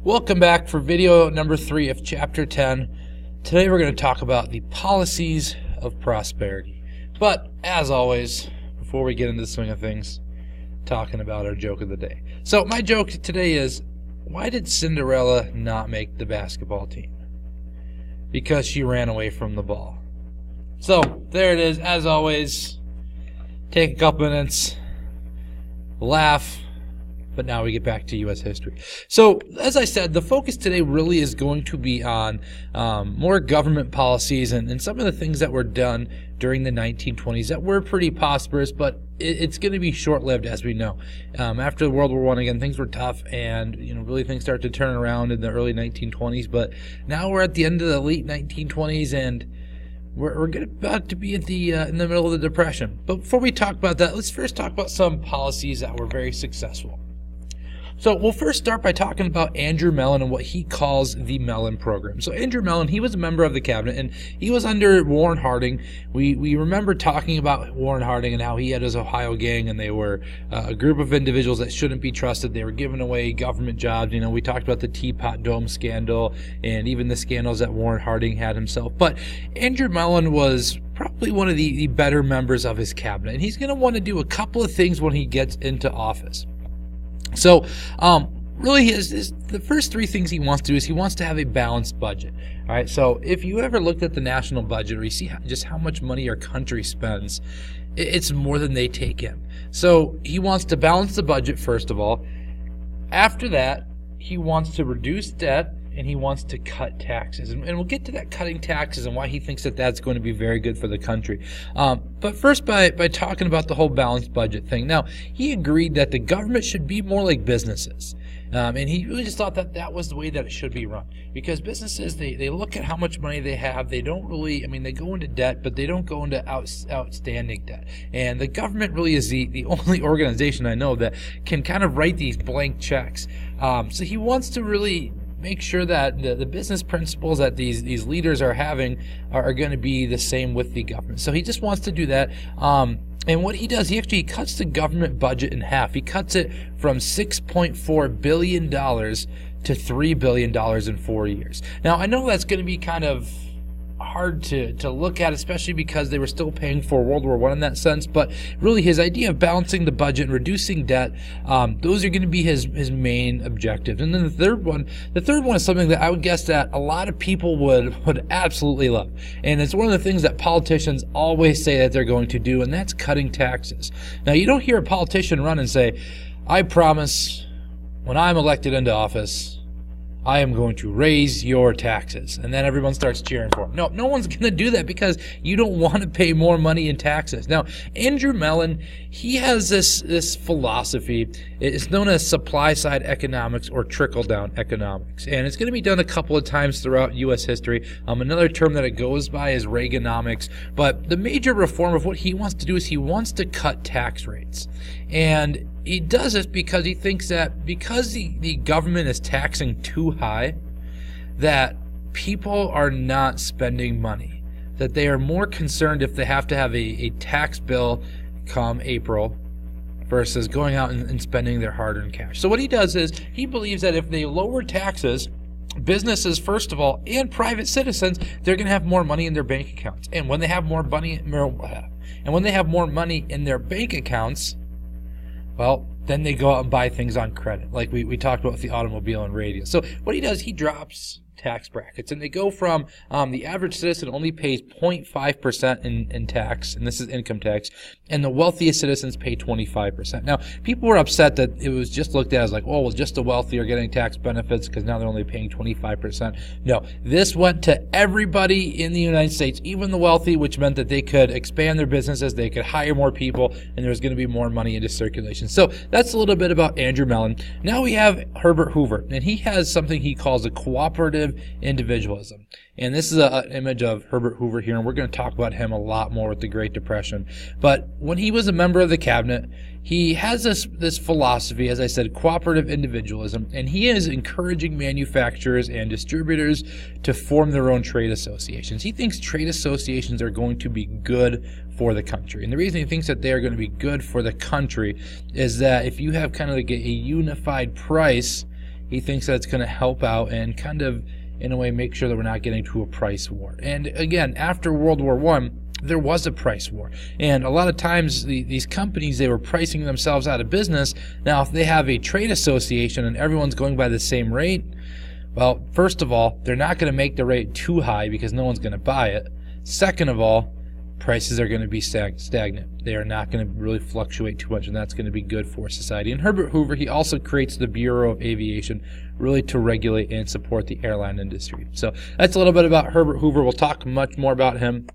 Welcome back for video number 3 of chapter 10. Today we're going to talk about the policies of prosperity. But as always, before we get into the swing of things, talking about our joke of the day. So my joke today is, why did Cinderella not make the basketball team? Because she ran away from the ball. So there it is. As always, take a couple minutes, laugh. But now we get back to U.S. history. So, as I said, the focus today really is going to be on more government policies and some of the things that were done during the 1920s that were pretty prosperous, but it's going to be short-lived, as we know. After World War I, again, things were tough, and really things start to turn around in the early 1920s. But now we're at the end of the late 1920s, and we're about to be at in the middle of the Depression. But before we talk about that, let's first talk about some policies that were very successful. So we'll first start by talking about Andrew Mellon and what he calls the Mellon Program. So Andrew Mellon, he was a member of the cabinet, and he was under Warren Harding. We remember talking about Warren Harding and how he had his Ohio gang, and they were a group of individuals that shouldn't be trusted. They were giving away government jobs. We talked about the Teapot Dome scandal and even the scandals that Warren Harding had himself. But Andrew Mellon was probably one of the better members of his cabinet, and he's going to want to do a couple of things when he gets into office. So, really, the first 3 things he wants to do is he wants to have a balanced budget. All right. So, if you ever looked at the national budget, or you see just how much money our country spends, it's more than they take in. So, he wants to balance the budget first of all. After that, he wants to reduce debt, and he wants to cut taxes. And we'll get to that cutting taxes and why he thinks that that's going to be very good for the country. But first, by talking about the whole balanced budget thing. Now, he agreed that the government should be more like businesses. And he really just thought that was the way that it should be run. Because businesses, they look at how much money they have. They don't really, they go into debt, but they don't go into outstanding debt. And the government really is the only organization I know that can kind of write these blank checks. So he wants to really make sure that the business principles that these leaders are having are going to be the same with the government. So he just wants to do that. And what he does, he actually cuts the government budget in half. He cuts it from $6.4 billion to $3 billion in 4 years. Now, I know that's going to be kind of hard to look at, especially because they were still paying for World War I in that sense. But really, his idea of balancing the budget and reducing debt, those are going to be his main objectives. And then the third one is something that I would guess that a lot of people would absolutely love. And it's one of the things that politicians always say that they're going to do, and that's cutting taxes. Now, you don't hear a politician run and say, "I promise when I'm elected into office, I am going to raise your taxes," and then everyone starts cheering for him. No one's going to do that because you don't want to pay more money in taxes. Now, Andrew Mellon, he has this philosophy. It's known as supply-side economics or trickle-down economics, and it's going to be done a couple of times throughout U.S. history. Another term that it goes by is Reaganomics, but the major reform of what he wants to do is he wants to cut tax rates. And he does this because he thinks that because the government is taxing too high, that people are not spending money, that they are more concerned if they have to have a tax bill come April versus going out and spending their hard-earned cash. So what he does is he believes that if they lower taxes, businesses, first of all, and private citizens, they're going to have more money in their bank accounts. And when they have more money in their bank accounts, well, then they go out and buy things on credit, like we talked about with the automobile and radio. So what he does, he drops tax brackets, and they go from the average citizen only pays 0.5% in tax, and this is income tax, and the wealthiest citizens pay 25%. Now, people were upset that it was just looked at as like, oh, well, just the wealthy are getting tax benefits because now they're only paying 25%. No, this went to everybody in the United States, even the wealthy, which meant that they could expand their businesses, they could hire more people, and there was going to be more money into circulation. So that's a little bit about Andrew Mellon. Now we have Herbert Hoover, and he has something he calls a cooperative individualism. And this is an image of Herbert Hoover here, and we're going to talk about him a lot more with the Great Depression. But when he was a member of the cabinet, he has this philosophy, as I said, cooperative individualism, and he is encouraging manufacturers and distributors to form their own trade associations. He thinks trade associations are going to be good for the country. And the reason he thinks that they are going to be good for the country is that if you have kind of like a unified price, he thinks that it's going to help out and kind of, in a way, make sure that we're not getting to a price war. And again, after World War I, there was a price war. And a lot of times, these companies, they were pricing themselves out of business. Now, if they have a trade association and everyone's going by the same rate, well, first of all, they're not going to make the rate too high because no one's going to buy it. Second of all, prices are going to be stagnant. They are not going to really fluctuate too much, and that's going to be good for society. And Herbert Hoover, he also creates the Bureau of Aviation, really to regulate and support the airline industry. So that's a little bit about Herbert Hoover. We'll talk much more about him.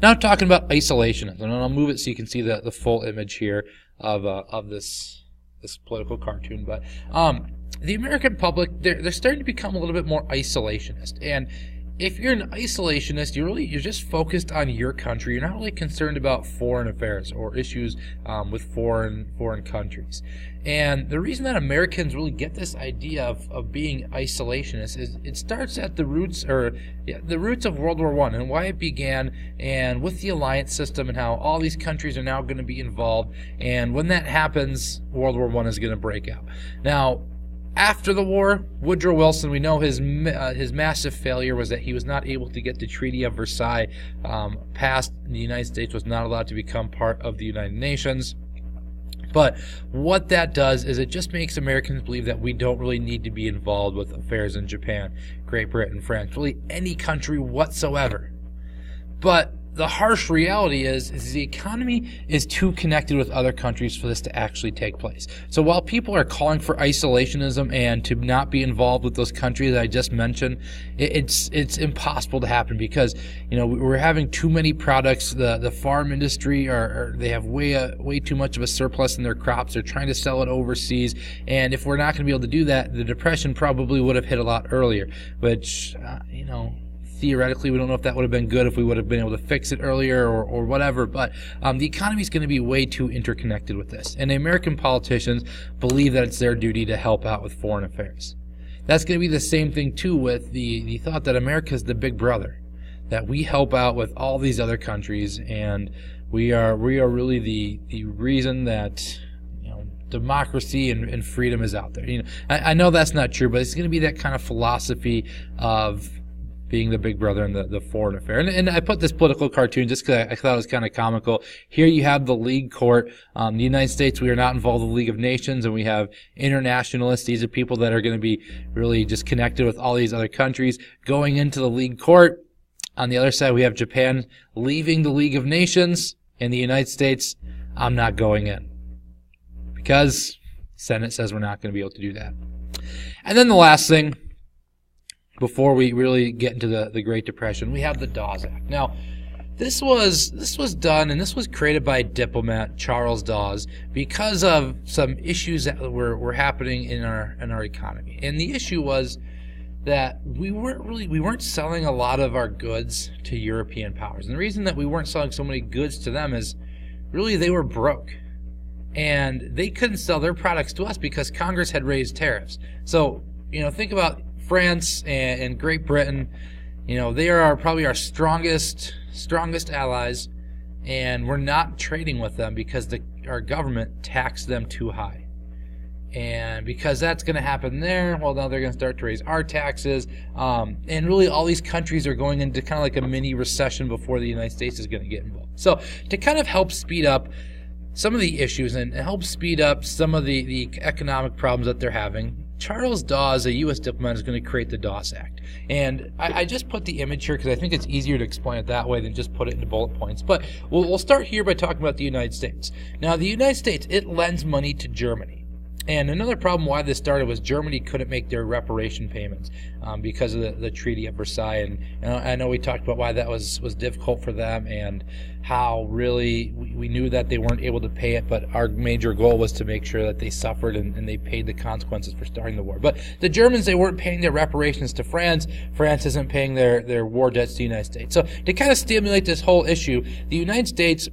Now talking about isolationism, and I'll move it so you can see the full image here of this political cartoon. But the American public, they're starting to become a little bit more isolationist. And if you're an isolationist, you're just focused on your country. You're not really concerned about foreign affairs or issues with foreign countries. And the reason that Americans really get this idea of being isolationist is it starts at the roots of World War I and why it began, and with the alliance system and how all these countries are now going to be involved. And when that happens, World War I is going to break out. Now, after the war, Woodrow Wilson, we know his massive failure was that he was not able to get the Treaty of Versailles passed. The United States was not allowed to become part of the United Nations. But what that does is it just makes Americans believe that we don't really need to be involved with affairs in Japan, Great Britain, France, really any country whatsoever. But the harsh reality is the economy is too connected with other countries for this to actually take place. So while people are calling for isolationism and to not be involved with those countries that I just mentioned, it's impossible to happen because we're having too many products. The farm industry they have way too much of a surplus in their crops. They're trying to sell it overseas, and if we're not going to be able to do that, the Depression probably would have hit a lot earlier. Which theoretically, we don't know if that would have been good if we would have been able to fix it earlier or whatever, but the economy is going to be way too interconnected with this. And the American politicians believe that it's their duty to help out with foreign affairs. That's going to be the same thing, too, with the thought that America is the big brother, that we help out with all these other countries, and we are really the reason that democracy and freedom is out there. I know that's not true, but it's going to be that kind of philosophy of being the big brother in the foreign affair. And I put this political cartoon just because I thought it was kind of comical. Here you have the League Court. The United States, we are not involved in the League of Nations, and we have internationalists. These are people that are going to be really just connected with all these other countries going into the League Court. On the other side, we have Japan leaving the League of Nations, and the United States, I'm not going in. Because the Senate says we're not going to be able to do that. And then the last thing, before we really get into the Great Depression, we have the Dawes Act. Now, this was done, and this was created by diplomat Charles Dawes because of some issues that were happening in our economy. And the issue was that we weren't selling a lot of our goods to European powers. And the reason that we weren't selling so many goods to them is really they were broke. And they couldn't sell their products to us because Congress had raised tariffs. So, think about France and Great Britain. They are probably our strongest allies, and we're not trading with them because our government taxed them too high. And because that's going to happen there, well, now they're going to start to raise our taxes. And really all these countries are going into kind of like a mini recession before the United States is going to get involved. So to kind of help speed up some of the issues and help speed up some of the economic problems that they're having, Charles Dawes, a U.S. diplomat, is going to create the Dawes Act. And I just put the image here because I think it's easier to explain it that way than just put it into bullet points. But we'll start here by talking about the United States. Now, the United States, it lends money to Germany. And another problem why this started was Germany couldn't make their reparation payments because of the Treaty of Versailles. And I know we talked about why that was difficult for them and how really we knew that they weren't able to pay it, but our major goal was to make sure that they suffered and they paid the consequences for starting the war. But the Germans, they weren't paying their reparations to France. France isn't paying their war debts to the United States. So to kind of stimulate this whole issue, the United States,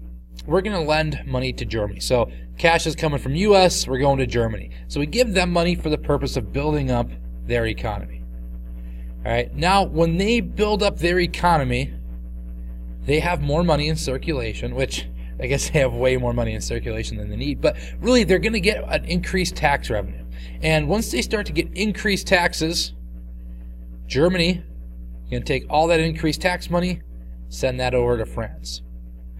we're going to lend money to Germany. So cash is coming from U.S., we're going to Germany. So we give them money for the purpose of building up their economy. All right. Now, when they build up their economy, they have more money in circulation, which I guess they have way more money in circulation than they need. But really, they're going to get an increased tax revenue. And once they start to get increased taxes, Germany is going to take all that increased tax money, send that over to France.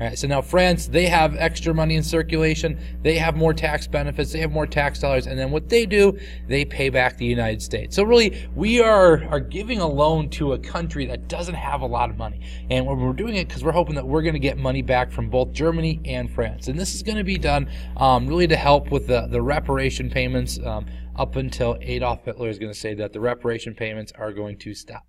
All right, so now France, they have extra money in circulation, they have more tax benefits, they have more tax dollars, and then what they do, they pay back the United States. So really, we are giving a loan to a country that doesn't have a lot of money. And we're doing it because we're hoping that we're going to get money back from both Germany and France. And this is going to be done really to help with the reparation payments up until Adolf Hitler is going to say that the reparation payments are going to stop.